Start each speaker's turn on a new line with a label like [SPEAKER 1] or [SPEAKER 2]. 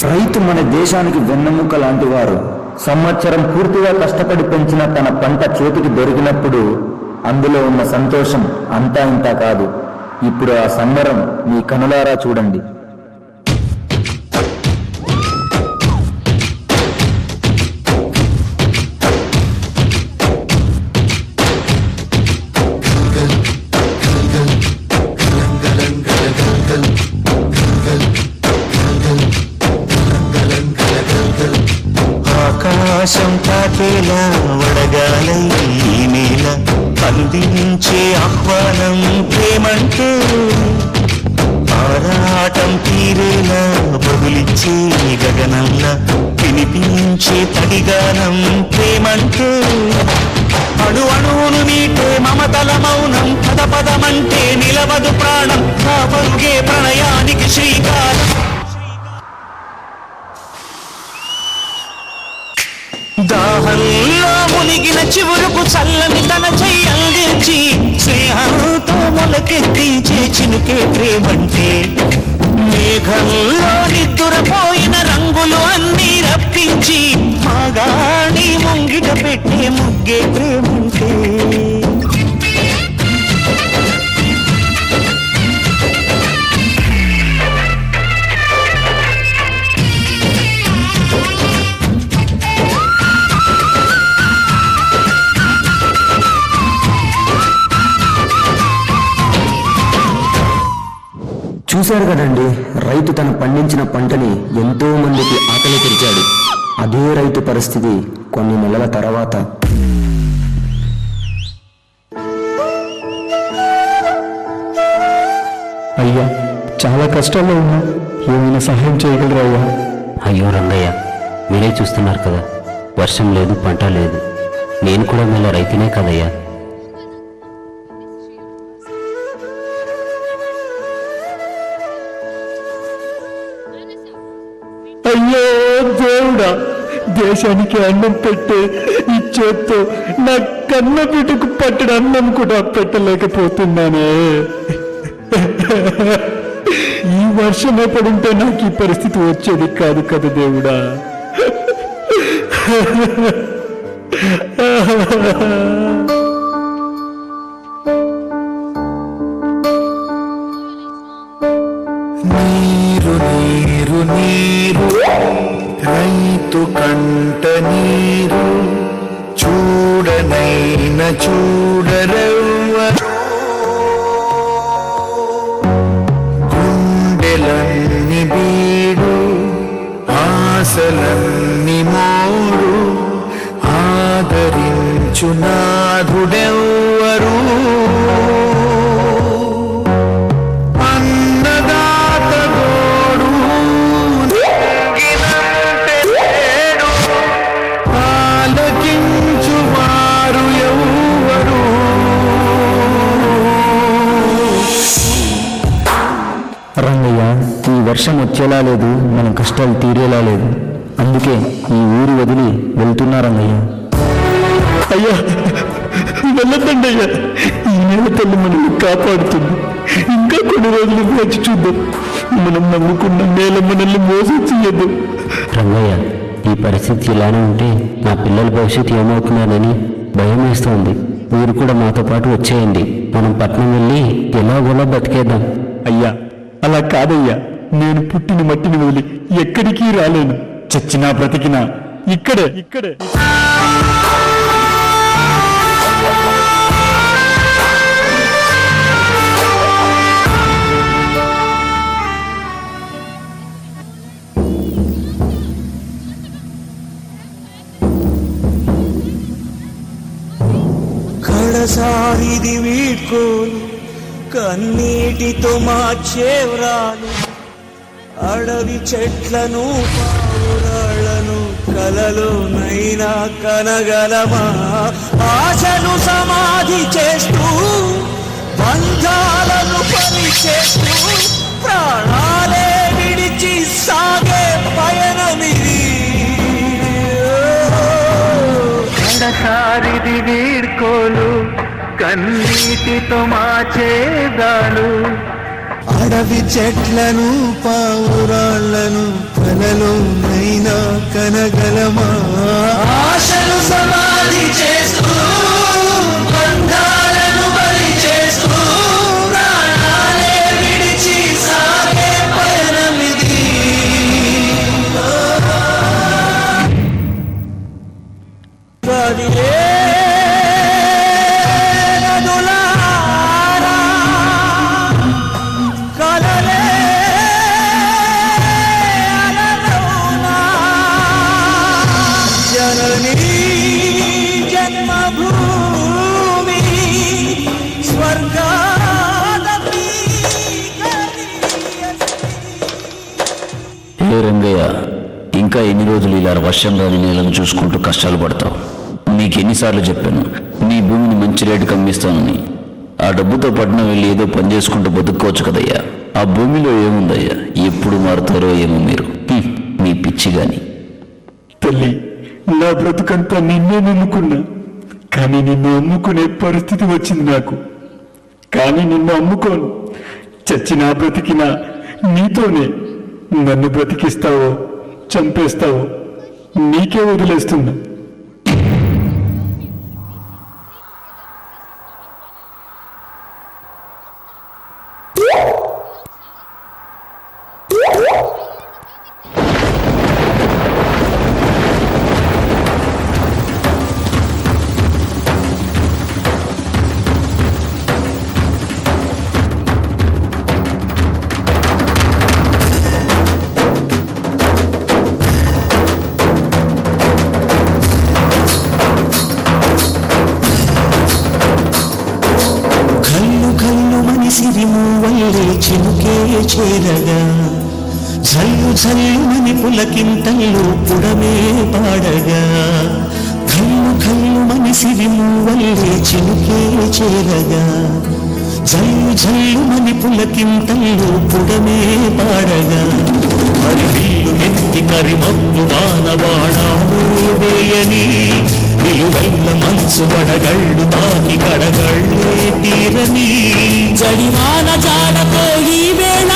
[SPEAKER 1] రైతు మన దేశానికి వెన్నెముక లాంటి వారు. సంవత్సరం పూర్తిగా కష్టపడి పెంచిన తన పంట చేతికి దొరికినప్పుడు అందులో ఉన్న సంతోషం అంతా ఇంతా కాదు. ఇప్పుడు ఆ సంబరం మీ కనులారా చూడండి.
[SPEAKER 2] ఆకాశం తాకేలా వడగాలై ఈ నేల అందించే ఆహ్వానం ప్రేమంటే, ఆరాటం తీరేలా బదులిచ్చే గగనంలా వినిపించే తడిగానం ప్రేమంటే, అణు అణువును మీటే మమతల మౌనం పద పదమంటే నిలవదు ప్రాణం నా పరుగే ప్రణయానికి శ్రీకారం. దాహంలో మునిగిన చివురుకు చల్లని తన చెయ్యి అందించి స్నేహంతో మొలకెత్తించే చినుకే ప్రేమంటే, మేఘంలో నిద్దురపోయిన రంగులు అన్నీ రప్పించి మాగాణి ముంగిట పెట్టే ముగ్గే ప్రేమంటే.
[SPEAKER 1] చూశారు కదండి, రైతు తన పండించిన పంటని ఎంతో మందికి ఆకలి తెరిచాడు. అదే రైతు పరిస్థితి కొన్ని నెలల తర్వాత.
[SPEAKER 3] అయ్యా, చాలా కష్టాల్లో ఉన్నా, ఏమైనా సహాయం చేయగలరా అయ్యా?
[SPEAKER 4] అయ్యో రంగయ్య, మీరే చూస్తున్నారు కదా, వర్షం లేదు, పంట లేదు. నేను కూడా మళ్ళీ రైతునే కదయ్యా.
[SPEAKER 3] అయ్యో దేవుడా, దేశానికి అన్నం పెట్టే ఈ చేత్తో నా కన్న బిడ్డకు పట్టిన అన్నం కూడా పెట్టలేకపోతున్నానే. ఈ వర్షమే పడుంటే నాకు ఈ పరిస్థితి వచ్చేది కాదు కదా దేవుడా.
[SPEAKER 2] నీరు నీరు నీరు రైతు కంట నీరు చూడనైన చూడరెవ్వరు, గుండెలన్ని బీడు ఆశలన్ని మోడు ఆదరించు నాథుడెవ్వరు.
[SPEAKER 1] రంగయ్య, ఈ వర్షం వచ్చేలా లేదు, మన కష్టాలు తీరేలా లేదు. అందుకే ఈ ఊరు వదిలి వెళ్తున్నా రంగయ్య.
[SPEAKER 3] అయ్యా, వెళ్ళొద్దండి అయ్యా, ఈ నేల తల్లి మనల్ని కాపాడుతుంది. ఇంకా కొన్ని రోజులు వచ్చి చూద్దాం. మనం నమ్ముకున్న నేల మనల్ని మోసం చెయ్యద్దు.
[SPEAKER 4] రంగయ్య, ఈ పరిస్థితి ఇలానే ఉంటే నా పిల్లల భవిష్యత్తు ఏమవుతున్నానని భయం వేస్తోంది. మీరు కూడా మాతో పాటు వచ్చేయండి, మనం పట్నం వెళ్ళి ఎలాగోలా బతికేద్దాం.
[SPEAKER 3] అయ్యా, అలా కాదయ్యా, నేను పుట్టిన మట్టిని వదిలి ఎక్కడికి రాలేను. చచ్చినా బ్రతికినా ఇక్కడే ఇక్కడే.
[SPEAKER 2] కడసారిది వీడ్కోలు కన్నీటితో మార్చేవ్రాలు, అడవి చెట్లను పావురాళ్లను కలలోనైనా కనగలమా? ఆశను సమాధి చేస్తూ బంధాలను పనిచేస్తూ ప్రాణాలే విడిచి సాగే పయనమిది. కడసారిది వీడ్కోలు కన్నీటితో మార్చేదాలు, అడవి చెట్లను పావురాళ్లను కలలోనైనా కనగలమా ఆశలు సమాధి చేస్తూ బంధాలను బలి చేస్తూ ప్రాణాలే విడిచి సాగే పయనమిది జన్మభూమి స్వర్గాదపి
[SPEAKER 5] ఏ రంగయ్య, ఇంకా ఎన్ని రోజులు ఇలా వర్షం రాని నేలను చూసుకుంటూ కష్టాలు పడతావు? నీకెన్నిసార్లు చెప్పాను నీ భూమిని మంచి రేటుకి అమ్మిస్తానని. ఆ డబ్బుతో పట్నం వెళ్ళి ఏదో పని చేసుకుంటూ బతుక్కోవచ్చు కదయ్యా. ఆ భూమిలో ఏముందయ్యా? ఎప్పుడు మారుతారో ఏమో మీరు. మీ పిచ్చి గాని.
[SPEAKER 3] తల్లి, నా బ్రతుకంతా నిన్నే నమ్ముకున్నా, కానీ నిన్ను అమ్ముకునే పరిస్థితి వచ్చింది నాకు. కానీ నిన్ను అమ్ముకోను. చచ్చినా బ్రతికినా నీతోనే. నన్ను బ్రతికిస్తావో చంపేస్తావో నీకే వదిలేస్తున్నా.
[SPEAKER 2] సిరిమూవల్లే చినుకే చేరగా జల్లు జల్లుమని పులకింతల్లు పుడమే పాడగా కల్లు కల్లుమని సిరిమూవల్లే చినుకే చేరగా జల్లు జల్లుమని పులకింతల్లు పుడమే పాడగా మరి వీళ్ళు నెత్తి కరిమప్పు వానవాడాలు వేయని నిలువెల్ల మనసు వడగళ్ళు తాకి కడగళ్ళే తీరని జడివాన జాడతో ఈ వేళ